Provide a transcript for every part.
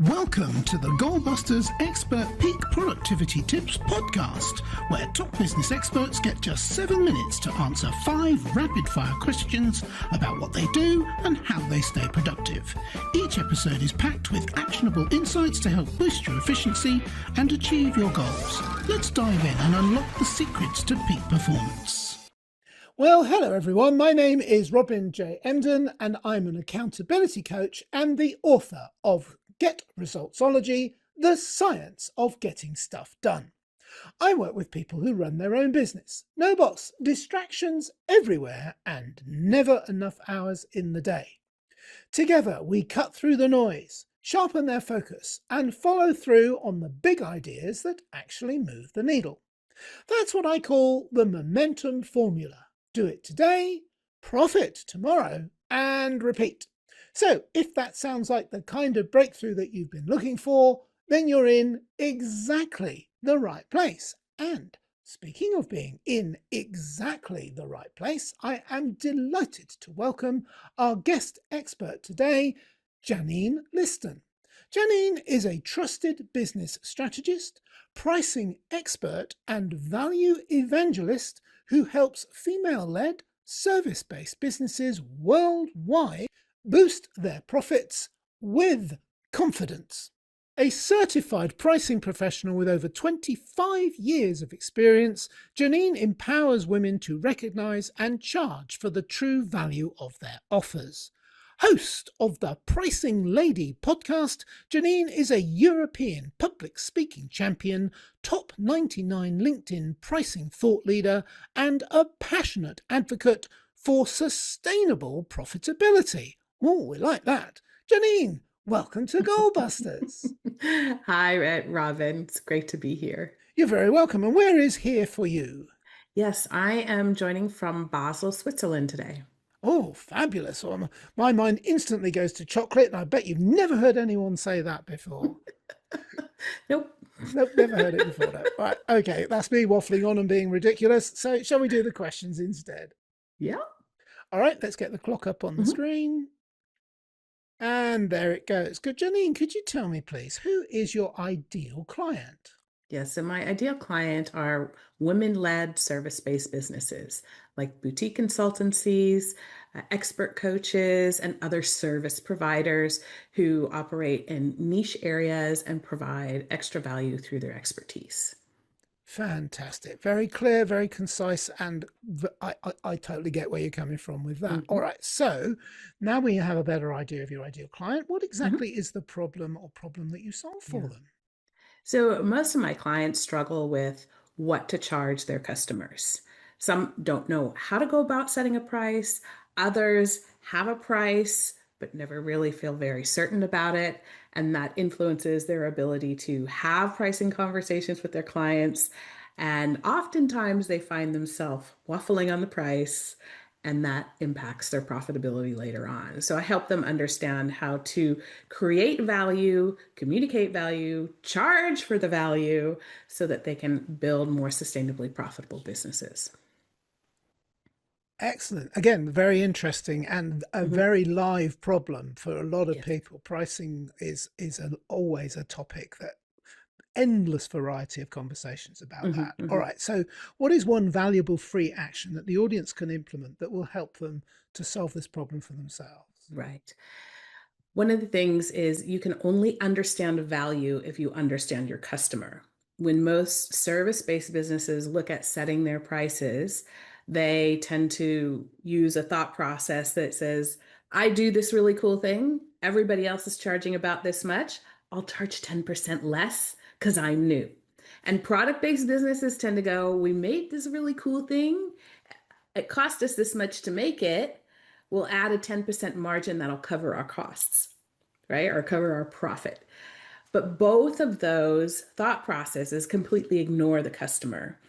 Welcome to the Goalbusters Expert Peak Productivity Tips podcast, where top business experts get just 7 minutes to answer 5 rapid-fire questions about what they do and how they stay productive. Each episode is packed with actionable insights to help boost your efficiency and achieve your goals. Let's dive in and unlock the secrets to peak performance. Well, hello everyone. My name is Robin J. Emden and I'm an accountability coach and the author of Get Resultsology, the science of getting stuff done. I work with people who run their own business. No boss, distractions everywhere, and never enough hours in the day. Together, we cut through the noise, sharpen their focus, and follow through on the big ideas that actually move the needle. That's what I call the momentum formula. Do it today, profit tomorrow, and repeat. So if that sounds like the kind of breakthrough that you've been looking for, then you're in exactly the right place. And speaking of being in exactly the right place, I am delighted to welcome our guest expert today, Janene Liston. Janene is a trusted business strategist, pricing expert, and value evangelist who helps female-led, service-based businesses worldwide boost their profits with confidence. A certified pricing professional with over 25 years of experience, Janene empowers women to recognize and charge for the true value of their offers. Host of the Pricing Lady podcast, Janene is a European public speaking champion, top 99 LinkedIn pricing thought leader, and a passionate advocate for sustainable profitability. Oh, we like that. Janene, welcome to Goalbusters. Hi, Robin. It's great to be here. You're very welcome. And where is here for you? Yes, I am joining from Basel, Switzerland today. Oh, fabulous. Well, my mind instantly goes to chocolate, and I bet you've never heard anyone say that before. Nope. Nope, never heard it before. No. Right, okay, that's me waffling on and being ridiculous. So shall we do the questions instead? Yeah. All right, let's get the clock up on the screen. And there it goes. Good. Janene, could you tell me, please, who is your ideal client? Yes, so my ideal client are women-led service-based businesses like boutique consultancies, expert coaches, and other service providers who operate in niche areas and provide extra value through their expertise. Fantastic. Very clear, very concise, and I totally get where you're coming from with that. All right, so now we have a better idea of your ideal client. What exactly is the problem that you solve for them? So most of my clients struggle with what to charge their customers. Some don't know how to go about setting a price. Others have a price, but never really feel very certain about it. And that influences their ability to have pricing conversations with their clients. And oftentimes they find themselves waffling on the price, and that impacts their profitability later on. So I help them understand how to create value, communicate value, charge for the value so that they can build more sustainably profitable businesses. Excellent. Again, very interesting and a very live problem for a lot of people. Pricing is always a topic that endless variety of conversations about that. All right. So what is one valuable free action that the audience can implement that will help them to solve this problem for themselves? Right. One of the things is you can only understand value if you understand your customer. When most service-based businesses look at setting their prices, they tend to use a thought process that says, I do this really cool thing. Everybody else is charging about this much. I'll charge 10% less because I'm new. And product-based businesses tend to go, we made this really cool thing. It cost us this much to make it. We'll add a 10% margin that'll cover our costs, right? Or cover our profit. But both of those thought processes completely ignore the customer.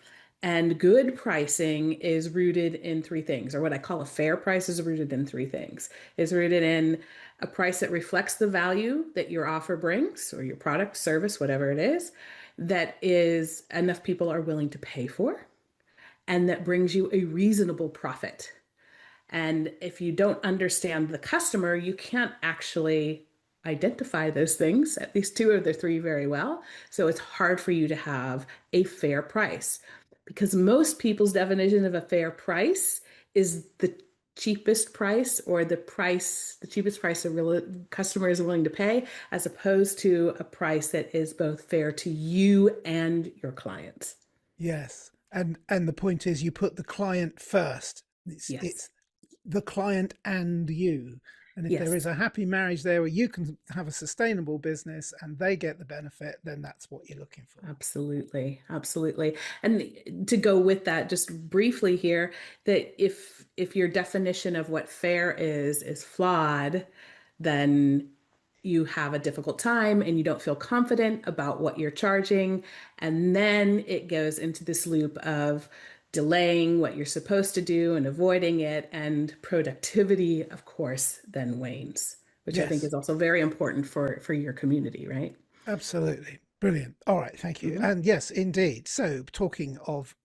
And good pricing is rooted in 3 things, or what I call a fair price is rooted in 3 things. It's rooted in a price that reflects the value that your offer brings, or your product, service, whatever it is, that is enough people are willing to pay for, and that brings you a reasonable profit. And if you don't understand the customer, you can't actually identify those things, at least two of the three, very well. So it's hard for you to have a fair price because most people's definition of a fair price is the cheapest price or the cheapest price a real customer is willing to pay, as opposed to a price that is both fair to you and your clients. Yes. And the point is you put the client first. Yes. It's the client and you. And if there Yes. is a happy marriage there where you can have a sustainable business and they get the benefit, then that's what you're looking for. Absolutely, absolutely. And to go with that, just briefly here, that if your definition of what fair is flawed, then you have a difficult time and you don't feel confident about what you're charging. And then it goes into this loop of delaying what you're supposed to do and avoiding it. And productivity, of course, then wanes, which I think Yes. is also very important for your community, right? Absolutely. Brilliant. All right. Thank you. Mhm. And yes, indeed. So, talking of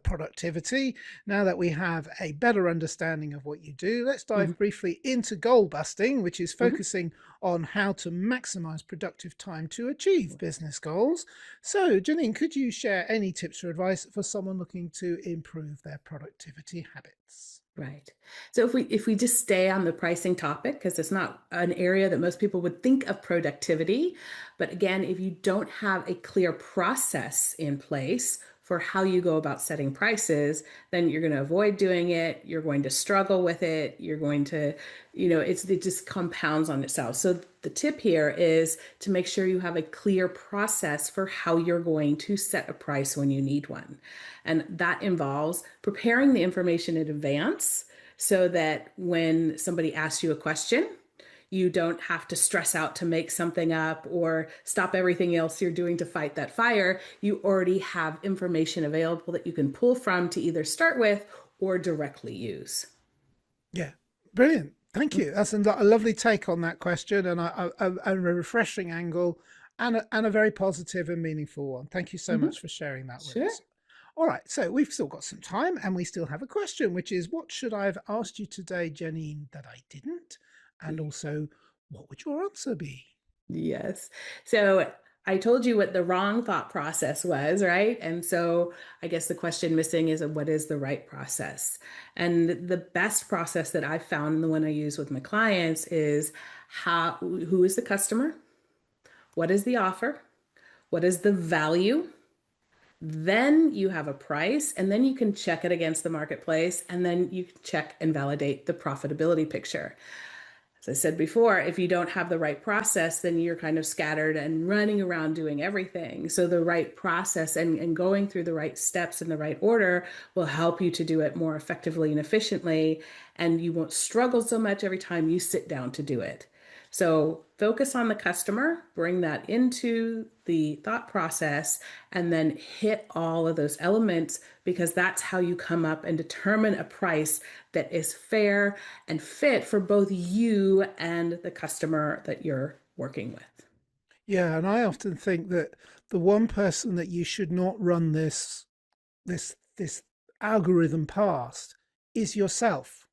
productivity, now that we have a better understanding of what you do, let's dive Mhm. briefly into goal busting, which is Mhm. focusing on how to maximize productive time to achieve business goals. So, Janine, could you share any tips or advice for someone looking to improve their productivity habits? Right. So if we just stay on the pricing topic, because it's not an area that most people would think of productivity, but again, if you don't have a clear process in place for how you go about setting prices, then you're going to avoid doing it. You're going to struggle with it. You're going to, it just compounds on itself. So the tip here is to make sure you have a clear process for how you're going to set a price when you need one. And that involves preparing the information in advance so that when somebody asks you a question, you don't have to stress out to make something up or stop everything else you're doing to fight that fire. You already have information available that you can pull from to either start with or directly use. Yeah, brilliant. Thank you. That's a lovely take on that question, and a refreshing angle, and a very positive and meaningful one. Thank you so Mhm. much for sharing that with Sure. us. All right, so we've still got some time, and we still have a question, which is, what should I have asked you today, Janine, that I didn't? And also, what would your answer be? Yes. So I told you what the wrong thought process was, right? And so I guess the question missing is what is the right process? And the best process that I've found, and the one I use with my clients, is who is the customer? What is the offer? What is the value? Then you have a price, and then you can check it against the marketplace, and then you can check and validate the profitability picture. As I said before, if you don't have the right process, then you're kind of scattered and running around doing everything. So the right process and going through the right steps in the right order will help you to do it more effectively and efficiently. And you won't struggle so much every time you sit down to do it. So focus on the customer, bring that into the thought process, and then hit all of those elements because that's how you come up and determine a price that is fair and fit for both you and the customer that you're working with. Yeah, and I often think that the one person that you should not run this algorithm past is yourself,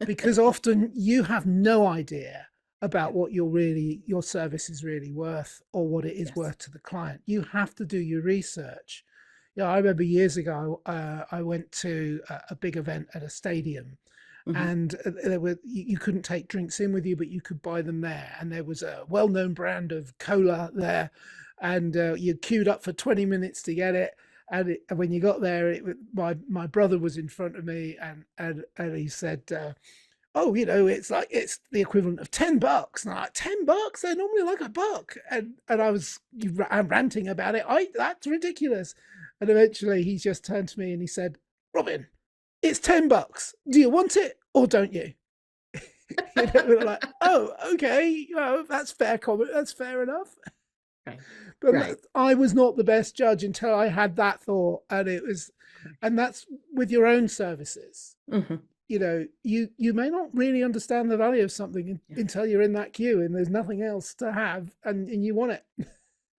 because often you have no idea Yeah. about what your service is really worth or what it is Yes. worth to the client. You have to do your research. Yeah, I remember years ago, I went to a big event at a stadium, Hmm. and there were you couldn't take drinks in with you, but you could buy them there. And there was a well-known brand of cola there, and you queued up for 20 minutes to get it. And when you got there, my brother was in front of me, and he said, "Oh, it's the equivalent of $10." And I'm like, $10? They're normally like $1. And I'm ranting about it. That's ridiculous. And eventually, he just turned to me and he said, "Robin, it's $10. Do you want it or don't you?" We're like, "Oh, okay, that's fair comment. That's fair enough." Right. But Right. I was not the best judge until I had that thought, and that's with your own services. Hmm. You may not really understand the value of something Yeah. until you're in that queue and there's nothing else to have, and you want it.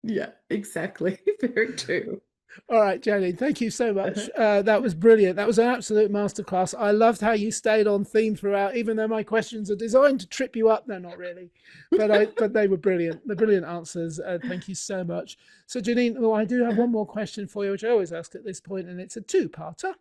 Yeah, exactly. Very true. All right, Janine, thank you so much. That was brilliant. That was an absolute masterclass. I loved how you stayed on theme throughout, even though my questions are designed to trip you up. No, not really, but they were brilliant. The brilliant answers. Thank you so much. So, Janine, well, I do have one more question for you, which I always ask at this point, and it's a two-parter.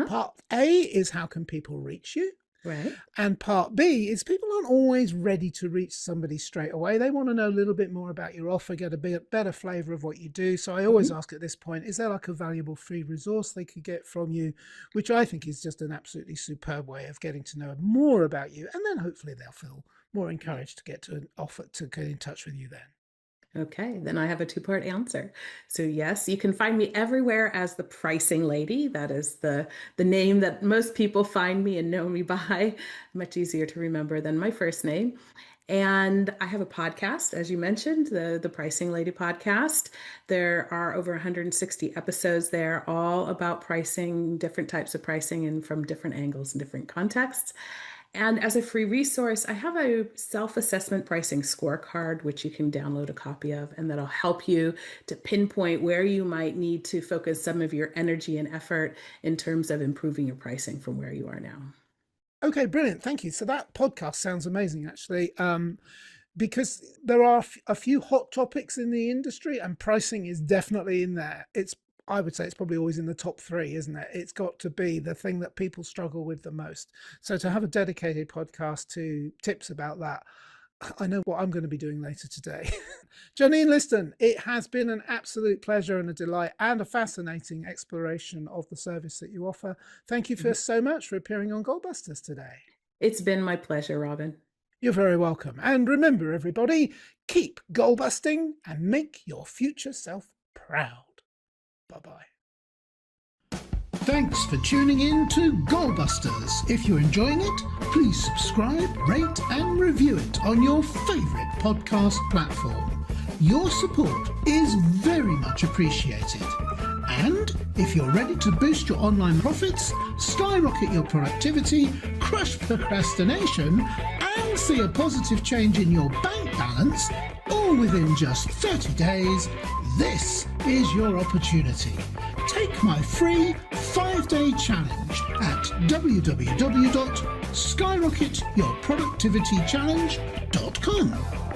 Part A is how can people reach you? Right. And part B is people aren't always ready to reach somebody straight away. They want to know a little bit more about your offer, get a better flavor of what you do. So I always ask at this point, is there like a valuable free resource they could get from you, which I think is just an absolutely superb way of getting to know more about you. And then hopefully they'll feel more encouraged to get to an offer to get in touch with you then. Okay, then I have a two-part answer. So yes, you can find me everywhere as the Pricing Lady. That is the name that most people find me and know me by. Much easier to remember than my first name. And I have a podcast, as you mentioned, the Pricing Lady podcast. There are over 160 episodes there, all about pricing, different types of pricing, and from different angles and different contexts. And as a free resource, I have a self-assessment pricing scorecard, which you can download a copy of, and that'll help you to pinpoint where you might need to focus some of your energy and effort in terms of improving your pricing from where you are now. Okay, brilliant. Thank you. So that podcast sounds amazing, actually, because there are a few hot topics in the industry and pricing is definitely in there. I would say it's probably always in the top three, isn't it? It's got to be the thing that people struggle with the most. So to have a dedicated podcast to tips about that, I know what I'm going to be doing later today. Janene Liston, it has been an absolute pleasure and a delight and a fascinating exploration of the service that you offer. Thank you so much for appearing on Goldbusters today. It's been my pleasure, Robin. You're very welcome. And remember, everybody, keep goalbusting and make your future self proud. Bye-bye. Thanks for tuning in to Goalbusters. If you're enjoying it, please subscribe, rate and review it on your favourite podcast platform. Your support is very much appreciated. And if you're ready to boost your online profits, skyrocket your productivity, crush procrastination, and see a positive change in your bank balance, all within just 30 days, this is your opportunity. Take my free 5-day challenge at www.skyrocketyourproductivitychallenge.com.